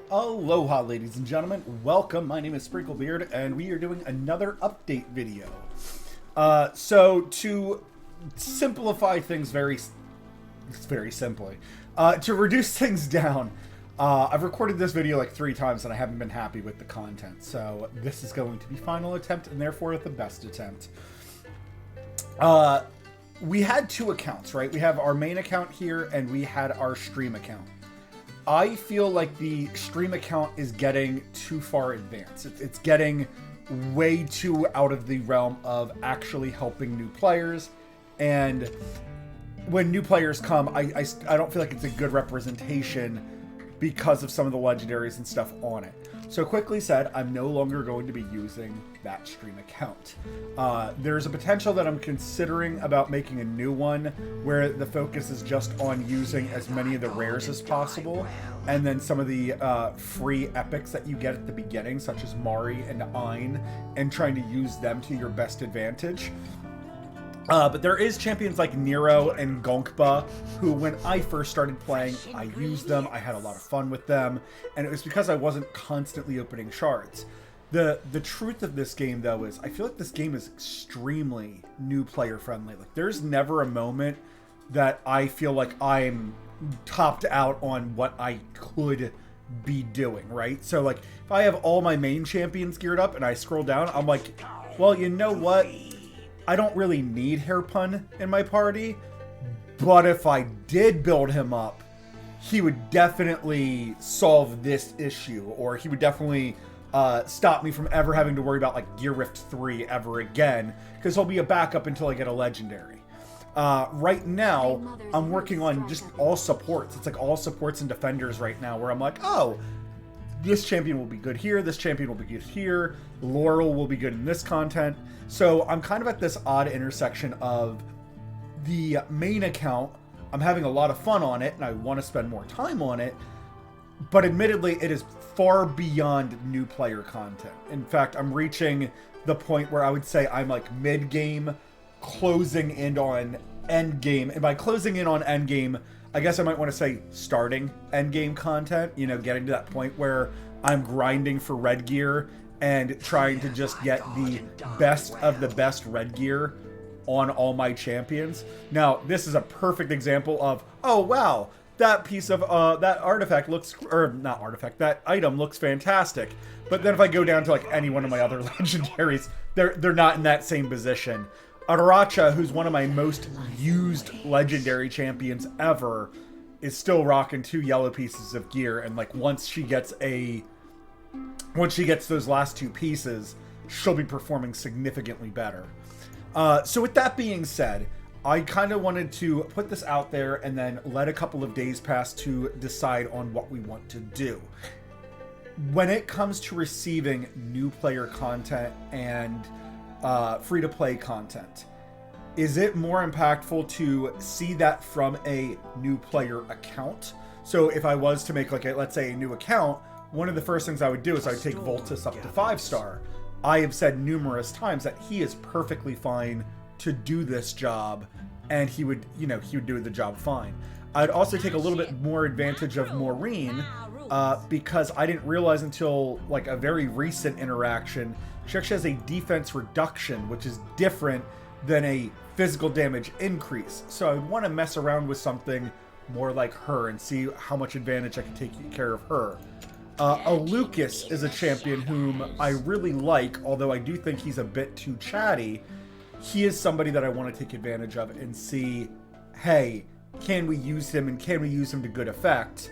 Aloha, ladies and gentlemen. Welcome. My name is Sprinklebeard, and we are doing another update video. So to simplify things very simply, to reduce things down, I've recorded this video like 3 times, and I haven't been happy with the content. So this is going to be final attempt, and therefore the best attempt. We had 2 accounts, right? We have our main account here, and we had our stream account. I feel like the stream account is getting too far advanced. It's getting way too out of the realm of actually helping new players. And when new players come, I don't feel like it's a good representation because of some of the legendaries and stuff on it. So quickly said, I'm no longer going to be using that stream account. There's a potential that I'm considering about making a new one where the focus is just on using as many of the rares as possible, and then some of the free epics that you get at the beginning, such as Mari and Ein, and trying to use them to your best advantage. But there is champions like Nero and Gonkba, who when I first started playing, I used them, I had a lot of fun with them, and it was because I wasn't constantly opening shards. The truth of this game, though, is I feel like this game is extremely new player friendly. Like, there's never a moment that I feel like I'm topped out on what I could be doing, right? So, like, if I have all my main champions geared up and I scroll down, I'm like, well, you know what? I don't really need Hairpun in my party, but if I did build him up, he would definitely solve this issue, or he would definitely stop me from ever having to worry about like Gear Rift 3 ever again, because he'll be a backup until I get a legendary. Right now, I'm working on just all supports. It's like all supports and defenders right now, where I'm like, oh, this champion will be good here, this champion will be good here, Laurel will be good in this content. So I'm kind of at this odd intersection of the main account. I'm having a lot of fun on it, and I want to spend more time on it, but admittedly, it is far beyond new player content. In fact, I'm reaching the point where I would say I'm like mid-game, closing in on end-game. And by closing in on end-game, I guess I might want to say starting endgame content, you know, getting to that point where I'm grinding for red gear and trying to just get the best of the best red gear on all my champions. Now, this is a perfect example of, oh wow, that piece of, that artifact looks, or not artifact, that item looks fantastic. But then if I go down to like any one of my other legendaries, they're not in that same position. Aracha, who's one of my most used legendary champions ever, is still rocking 2 yellow pieces of gear, and like once she gets those last 2 pieces, she'll be performing significantly better. So with that being said, I kind of wanted to put this out there and then let a couple of days pass to decide on what we want to do. When it comes to receiving new player content and free-to-play content, is it more impactful to see that from a new player account? So if I was to make like let's say a new account, one of the first things I would do is I would take Voltus up to 5-star. I have said numerous times that he is perfectly fine to do this job, and he would do the job fine. I'd also take a little bit more advantage of Maureen, because I didn't realize until like a very recent interaction, she actually has a defense reduction, which is different than a physical damage increase. So I would want to mess around with something more like her and see how much advantage I can take care of her. Lucas is a champion whom I really like, although I do think he's a bit too chatty. He is somebody that I want to take advantage of and see, hey, can we use him, and can we use him to good effect?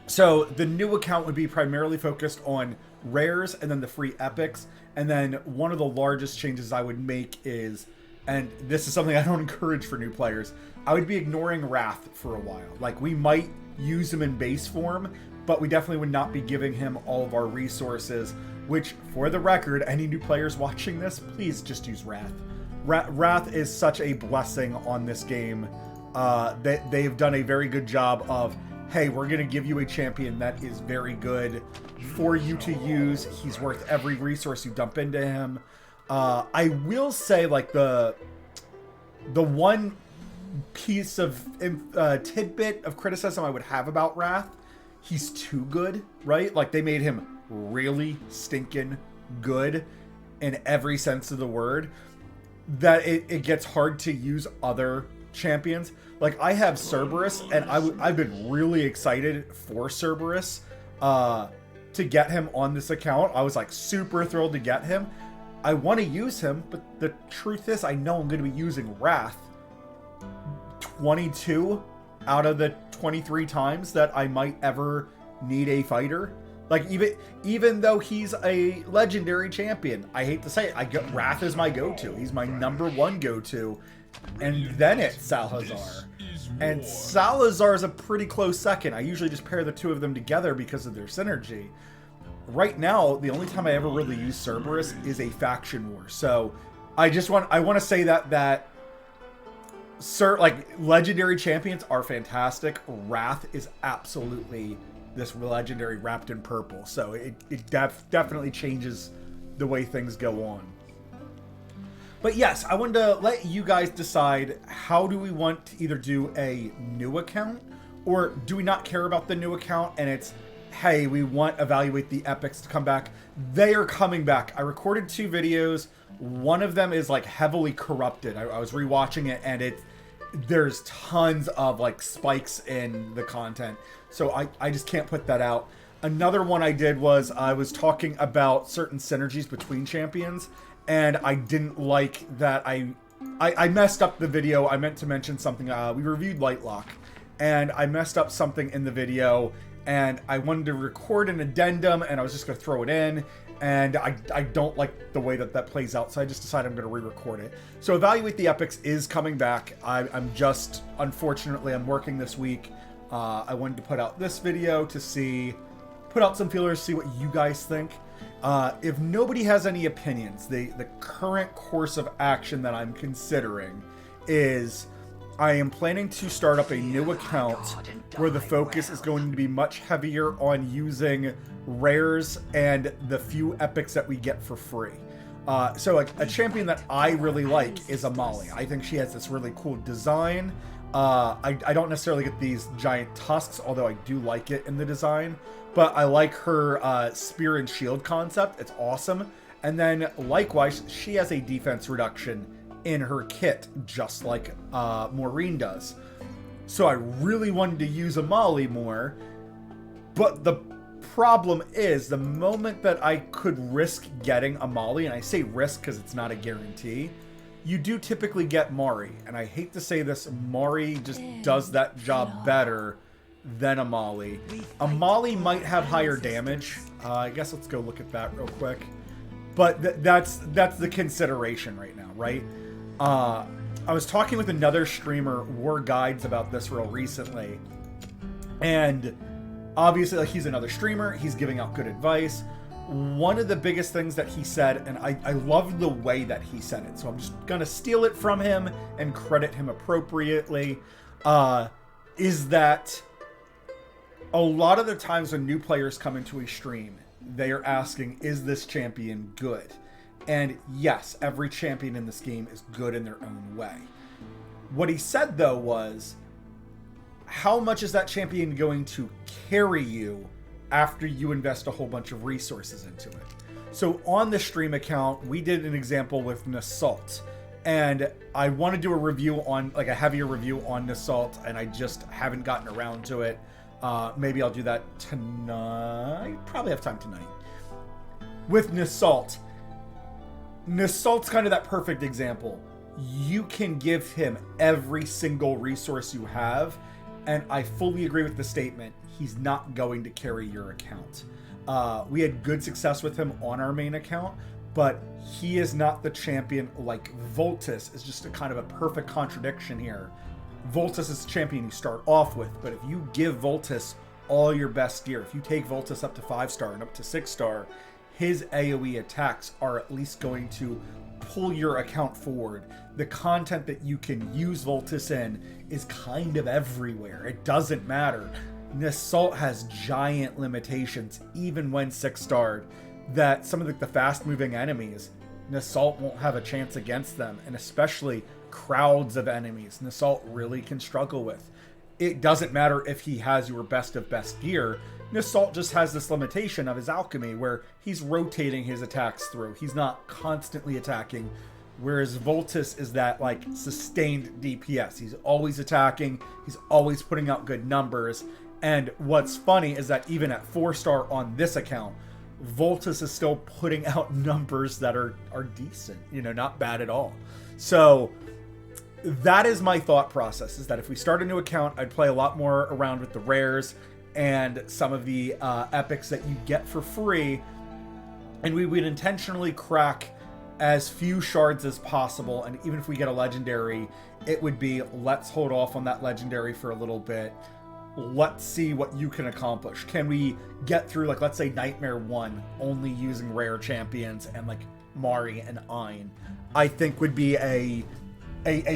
So the new account would be primarily focused on rares and then the free epics. And then one of the largest changes I would make is, and this is something I don't encourage for new players, I would be ignoring Wrath for a while. Like, we might use him in base form, but we definitely would not be giving him all of our resources, which, for the record, any new players watching this, please just use Wrath. Wrath is such a blessing on this game. They've done a very good job of, hey, we're going to give you a champion that is very good for you to use. He's worth every resource you dump into him. I will say, like, the one piece of tidbit of criticism I would have about Wrath he's too good, right? Like, they made him really stinking good in every sense of the word, that it gets hard to use other champions. Like, I have Cerberus, and I've been really excited for Cerberus to get him on this account. I was like super thrilled to get him. I want to use him, but the truth is I know I'm going to be using Wrath 22 out of the 23 times that I might ever need a fighter. Like, even though he's a legendary champion, I hate to say it, Wrath is my go-to. He's my #1 go-to. And then it's Salazar. And Salazar is a pretty close second. I usually just pair the two of them together because of their synergy. Right now, the only time I ever really use Cerberus is a faction war. So I want to say that like, legendary champions are fantastic. Wrath is absolutely this legendary wrapped in purple. So it definitely changes the way things go on. But yes, I wanted to let you guys decide, how do we want to either do a new account, or do we not care about the new account and it's, hey, we want Evaluate the Epics to come back. They are coming back. I recorded 2 videos. One of them is like heavily corrupted. I was rewatching it, and there's tons of like spikes in the content. So I just can't put that out. Another one I did was I was talking about certain synergies between champions, and I didn't like that I messed up the video. I meant to mention something. We reviewed Lightlock, and I messed up something in the video, and I wanted to record an addendum, and I was just going to throw it in, and I don't like the way that plays out, so I just decided I'm going to re-record it. So Evaluate the Epics is coming back. Unfortunately, I'm working this week. I wanted to put out this video to put out some feelers, see what you guys think. If nobody has any opinions, the current course of action that I'm considering is I am planning to start up a new account where the focus is going to be much heavier on using rares and the few epics that we get for free. So a champion that I really like is Amali. I think she has this really cool design. I don't necessarily get these giant tusks, although I do like it in the design. But I like her spear and shield concept. It's awesome. And then likewise, she has a defense reduction in her kit, just like Maureen does. So I really wanted to use Amali more. But the problem is, the moment that I could risk getting Amali, and I say risk because it's not a guarantee, you do typically get Mari. And I hate to say this, Mari just does that job better than Amali. Amali might have higher damage. I guess let's go look at that real quick. But that's the consideration right now, right? I was talking with another streamer, WOR Guides, about this real recently. And obviously, like, he's another streamer. He's giving out good advice. One of the biggest things that he said, and I love the way that he said it, so I'm just going to steal it from him and credit him appropriately, is that a lot of the times when new players come into a stream, they are asking, is this champion good? And yes, every champion in this game is good in their own way. What he said, though, was, how much is that champion going to carry you after you invest a whole bunch of resources into it? So on the stream account, we did an example with Nassault, and I want to do a review on, like, a heavier review on Nassault, and I just haven't gotten around to it. Maybe I'll do that tonight. Probably have time tonight. With Nassault's kind of that perfect example. You can give him every single resource you have, and I fully agree with the statement. He's not going to carry your account. We had good success with him on our main account, but he is not the champion like Voltus. Is just a kind of a perfect contradiction here. Voltus is the champion you start off with, but if you give Voltus all your best gear, if you take Voltus up to 5-star and up to 6-star, his AoE attacks are at least going to pull your account forward. The content that you can use Voltus in is kind of everywhere. It doesn't matter. Nassault has giant limitations, even when 6-starred, that some of the fast-moving enemies, Nassault won't have a chance against them, and especially crowds of enemies, Nassault really can struggle with. it doesn't matter if he has your best of best gear. Salt just has this limitation of his alchemy where he's rotating his attacks through. He's not constantly attacking. Whereas Voltus is that like sustained DPS. He's always attacking. He's always putting out good numbers. And what's funny is that even at 4-star on this account, Voltus is still putting out numbers that are decent, not bad at all. So that is my thought process, is that if we start a new account, I'd play a lot more around with the rares and some of the epics that you get for free, and we would intentionally crack as few shards as possible. And even if we get a legendary, it would be, let's hold off on that legendary for a little bit. Let's see what you can accomplish. Can we get through, like, let's say Nightmare 1 only using rare champions and like Mari and Ein? I think would be a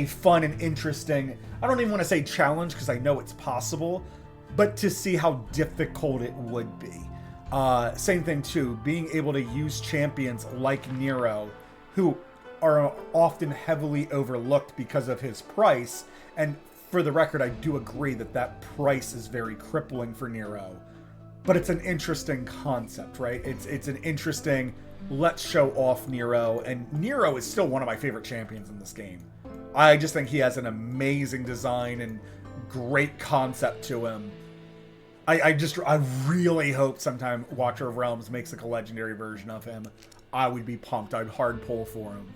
fun and interesting, I don't even want to say challenge because I know it's possible, but to see how difficult it would be. Same thing too, being able to use champions like Nero, who are often heavily overlooked because of his price. And for the record, I do agree that that price is very crippling for Nero. But it's an interesting concept, right? It's an interesting, let's show off Nero. And Nero is still one of my favorite champions in this game. I just think he has an amazing design and great concept to him. I really hope sometime Watcher of Realms makes like a legendary version of him. I would be pumped. I'd hard pull for him.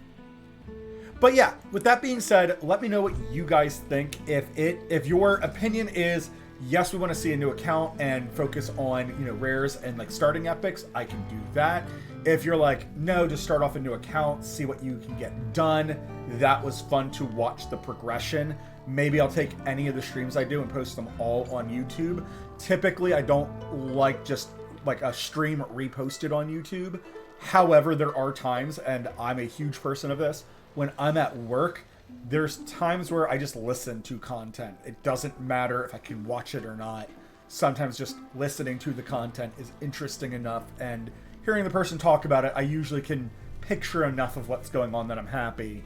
But yeah, with that being said, let me know what you guys think. If your opinion is, yes, we want to see a new account and focus on, rares and like starting epics, I can do that. If you're like, no, just start off a new account, see what you can get done. That was fun to watch the progression. Maybe I'll take any of the streams I do and post them all on YouTube. Typically, I don't like just like a stream reposted on YouTube. However, there are times, and I'm a huge person of this, when I'm at work, there's times where I just listen to content. It doesn't matter if I can watch it or not. Sometimes just listening to the content is interesting enough, and hearing the person talk about it, I usually can picture enough of what's going on that I'm happy.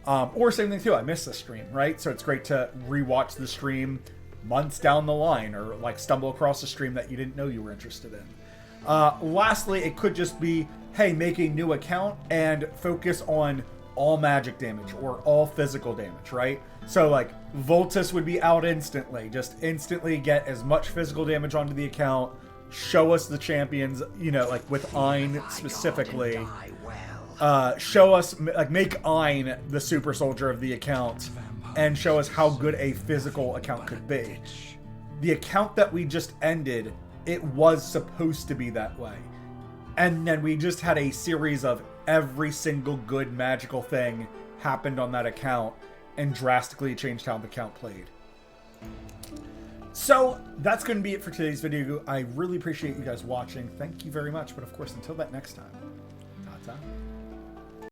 Or same thing too, I missed the stream, right? So it's great to rewatch the stream months down the line, or like stumble across a stream that you didn't know you were interested in. Lastly, it could just be, hey, make a new account and focus on all magic damage or all physical damage, right? So like Voltus would be out instantly. Just instantly get as much physical damage onto the account. Show us the champions, like with Ein specifically. Show us, like, make Ein the super soldier of the account and show us how good a physical account could be. The account that we just ended, it was supposed to be that way. And then we just had a series of every single good magical thing happened on that account and drastically changed how the account played. So that's going to be it for today's video. I really appreciate you guys watching. Thank you very much. But of course, until that next time, ta-ta.